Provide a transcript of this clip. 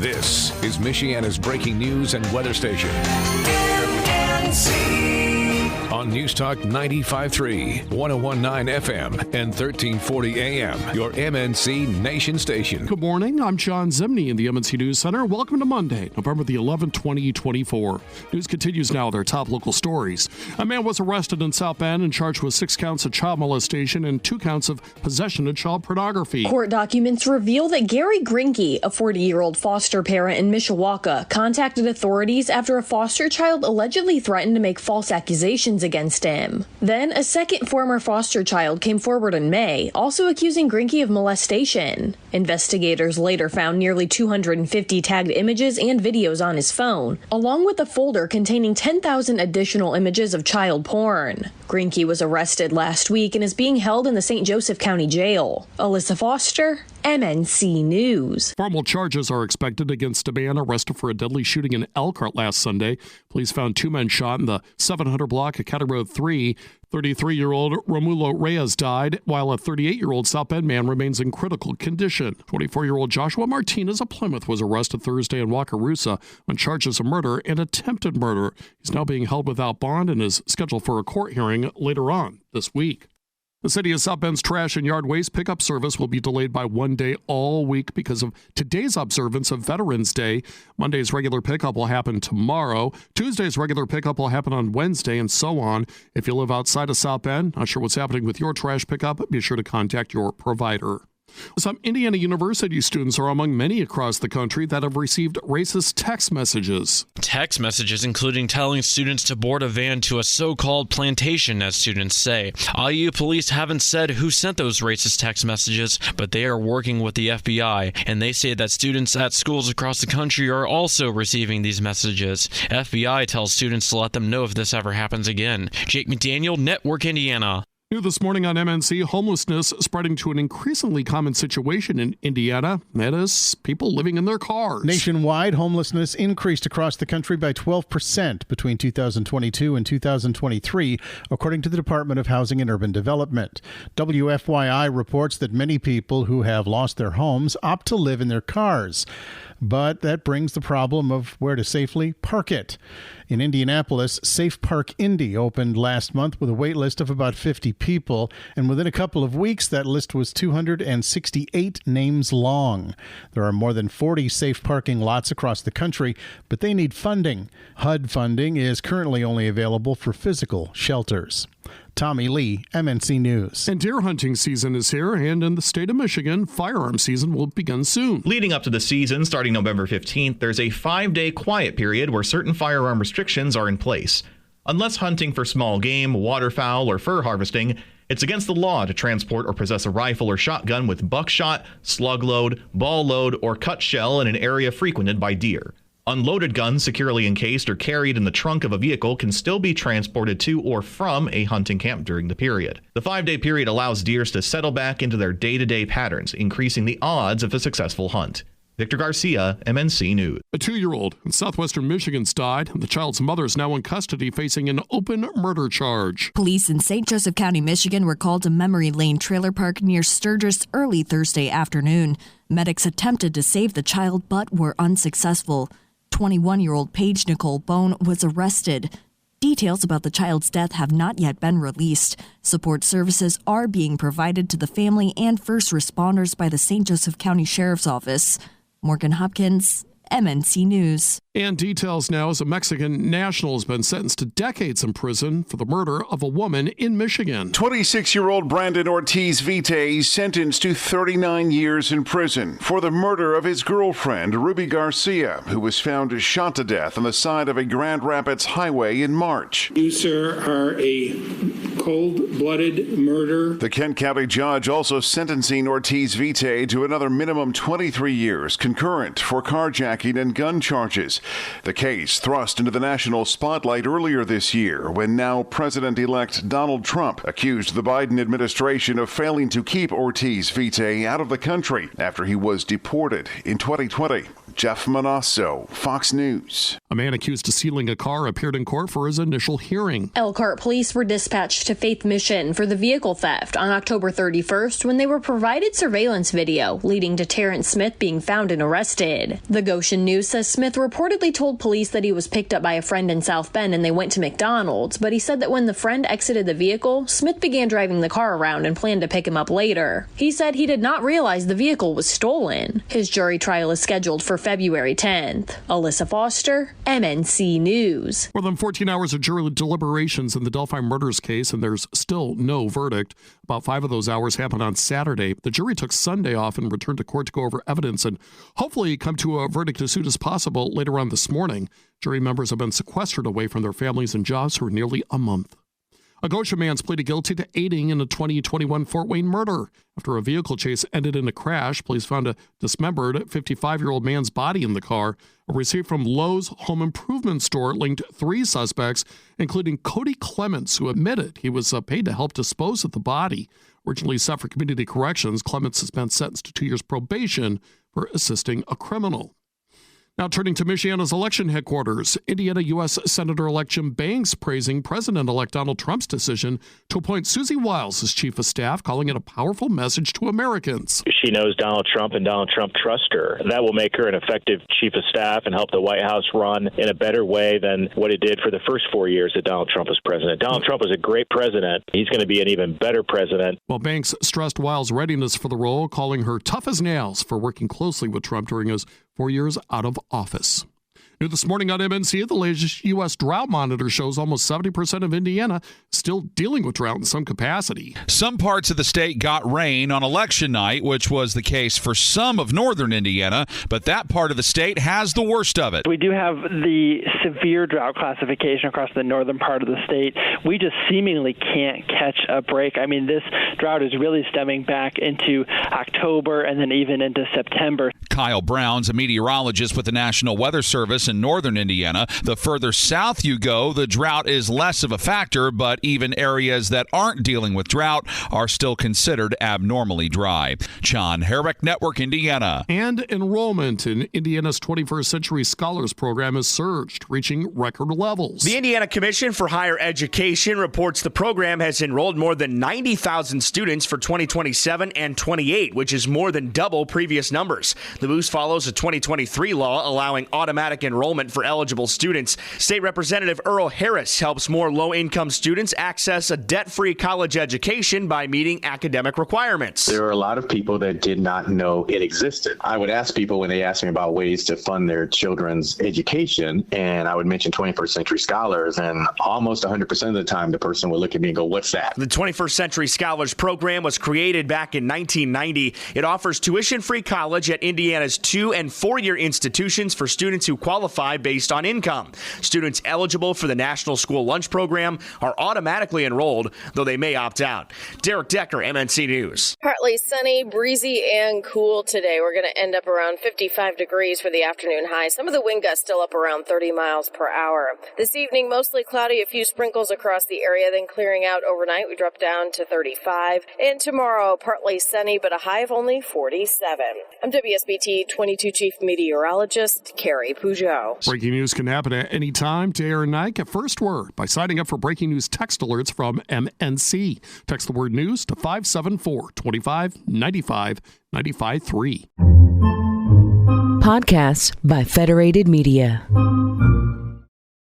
This is Michiana's breaking news and weather station. MNC. On News Talk 95.3, 101.9 FM, and 1340 AM, your MNC Nation station. Good morning. I'm John Zimney in the MNC News Center. Welcome to Monday, November the 11th, 2024. News continues now with our top local stories. A man was arrested in South Bend and charged with 6 counts of child molestation and 2 counts of possession of child pornography. Court documents reveal that Gary Grinke, a 40-year-old foster parent in Mishawaka, contacted authorities after a foster child allegedly threatened to make false accusations against him. Then, a second former foster child came forward in May, also accusing Grinke of molestation. Investigators later found nearly 250 tagged images and videos on his phone, along with a folder containing 10,000 additional images of child porn. Grinke was arrested last week and is being held in the St. Joseph County Jail. Alyssa Foster, MNC News. Formal charges are expected against a man arrested for a deadly shooting in Elkhart last Sunday. Police found 2 men shot in the 700 block of County Road 3. 33-year-old Romulo Reyes died, while a 38-year-old South Bend man remains in critical condition. 24-year-old Joshua Martinez of Plymouth was arrested Thursday in Wakarusa on charges of murder and attempted murder. He's now being held without bond and is scheduled for a court hearing later on this week. The City of South Bend's trash and yard waste pickup service will be delayed by 1 day all week because of today's observance of Veterans Day. Monday's regular pickup will happen tomorrow. Tuesday's regular pickup will happen on Wednesday, and so on. If you live outside of South Bend, not sure what's happening with your trash pickup, be sure to contact your provider. Some Indiana University students are among many across the country that have received racist text messages. Text messages including telling students to board a van to a so-called plantation, as students say. IU police haven't said who sent those racist text messages, but they are working with the FBI, and they say that students at schools across the country are also receiving these messages. FBI tells students to let them know if this ever happens again. Jake McDaniel, Network Indiana. New this morning on MNC, homelessness spreading to an increasingly common situation in Indiana. That is, people living in their cars. Nationwide, homelessness increased across the country by 12% between 2022 and 2023, according to the Department of Housing and Urban Development. WFYI reports that many people who have lost their homes opt to live in their cars. But that brings the problem of where to safely park it. In Indianapolis, Safe Park Indy opened last month with a wait list of about 50 people, and within a couple of weeks, that list was 268 names long. There are more than 40 safe parking lots across the country, but they need funding. HUD funding is currently only available for physical shelters. Tommy Lee, MNC News. And deer hunting season is here, and in the state of Michigan, firearm season will begin soon. Leading up to the season, starting November 15th, there's a 5-day quiet period where certain firearm restrictions are in place. Unless hunting for small game, waterfowl, or fur harvesting, it's against the law to transport or possess a rifle or shotgun with buckshot, slug load, ball load, or cut shell in an area frequented by deer. Unloaded guns securely encased or carried in the trunk of a vehicle can still be transported to or from a hunting camp during the period. The 5-day period allows deer to settle back into their day-to-day patterns, increasing the odds of a successful hunt. Victor Garcia, MNC News. A 2-year-old in southwestern Michigan died, and the child's mother is now in custody facing an open murder charge. Police in St. Joseph County, Michigan were called to Memory Lane Trailer Park near Sturgis early Thursday afternoon. Medics attempted to save the child but were unsuccessful. 21-year-old Paige Nicole Bone was arrested. Details about the child's death have not yet been released. Support services are being provided to the family and first responders by the St. Joseph County Sheriff's Office. Morgan Hopkins, MNC News. And details now as a Mexican national has been sentenced to decades in prison for the murder of a woman in Michigan. 26-year-old Brandon Ortiz Vite sentenced to 39 years in prison for the murder of his girlfriend, Ruby Garcia, who was found shot to death on the side of a Grand Rapids highway in March. You, sir, are a cold-blooded murderer. The Kent County judge also sentencing Ortiz Vite to another minimum 23 years concurrent for carjacking and gun charges. The case thrust into the national spotlight earlier this year when now President-elect Donald Trump accused the Biden administration of failing to keep Ortiz Vite out of the country after he was deported in 2020. Jeff Manasso, Fox News. A man accused of stealing a car appeared in court for his initial hearing. Elkhart police were dispatched to Faith Mission for the vehicle theft on October 31st when they were provided surveillance video, leading to Terrence Smith being found and arrested. The Goshen News says Smith reportedly told police that he was picked up by a friend in South Bend and they went to McDonald's, but he said that when the friend exited the vehicle, Smith began driving the car around and planned to pick him up later. He said he did not realize the vehicle was stolen. His jury trial is scheduled for February 10th. Alyssa Foster, MNC News. More than 14 hours of jury deliberations in the Delphi murders case, and there's still no verdict. About 5 of those hours happened on Saturday. The jury took Sunday off and returned to court to go over evidence and hopefully come to a verdict as soon as possible later on this morning. Jury members have been sequestered away from their families and jobs for nearly a month. A Goshen man's pleaded guilty to aiding in a 2021 Fort Wayne murder. After a vehicle chase ended in a crash, police found a dismembered 55-year-old man's body in the car. A receipt from Lowe's Home Improvement Store linked 3 suspects, including Cody Clements, who admitted he was paid to help dispose of the body. Originally set for community corrections, Clements has been sentenced to 2 years probation for assisting a criminal. Now turning to Michiana's election headquarters, Indiana U.S. Senator-elect Jim Banks praising President-elect Donald Trump's decision to appoint Susie Wiles as chief of staff, calling it a powerful message to Americans. She knows Donald Trump and Donald Trump trusts her. That will make her an effective chief of staff and help the White House run in a better way than what it did for the first 4 years that Donald Trump was president. Donald Trump was a great president. He's going to be an even better president. Well, Banks stressed Wiles' readiness for the role, calling her tough as nails for working closely with Trump during his 4 years out of office. New this morning on MNC, the latest U.S. drought monitor shows almost 70% of Indiana still dealing with drought in some capacity. Some parts of the state got rain on election night, which was the case for some of northern Indiana, but that part of the state has the worst of it. We do have the severe drought classification across the northern part of the state. We just seemingly can't catch a break. I mean, this drought is really stemming back into October and then even into September. Kyle Brown's a meteorologist with the National Weather Service in northern Indiana. The further south you go, the drought is less of a factor, but even areas that aren't dealing with drought are still considered abnormally dry. John Herrick, Network Indiana. And enrollment in Indiana's 21st Century Scholars Program has surged, reaching record levels. The Indiana Commission for Higher Education reports the program has enrolled more than 90,000 students for 2027 and 28, which is more than double previous numbers. The boost follows a 2023 law allowing automatic enrollment for eligible students. State Representative Earl Harris helps more low-income students access a debt-free college education by meeting academic requirements. There are a lot of people that did not know it existed. I would ask people when they ask me about ways to fund their children's education, and I would mention 21st Century Scholars, and almost 100% of the time the person would look at me and go, "What's that?" The 21st Century Scholars Program was created back in 1990. It offers tuition-free college at Indiana's 2- and 4-year institutions for students who qualify based on income. Students eligible for the National School Lunch Program are automatically enrolled, though they may opt out. Derek Decker, MNC News. Partly sunny, breezy, and cool today. We're going to end up around 55 degrees for the afternoon high. Some of the wind gusts still up around 30 miles per hour. This evening, mostly cloudy, a few sprinkles across the area, then clearing out overnight. We drop down to 35. And tomorrow, partly sunny, but a high of only 47. I'm WSBT 22 Chief Meteorologist Carrie Peugeot. Breaking news can happen at any time, day or night. Get first word by signing up for breaking news text alerts from MNC. Text the word news to 574-2595, 95.3. Podcasts by Federated Media.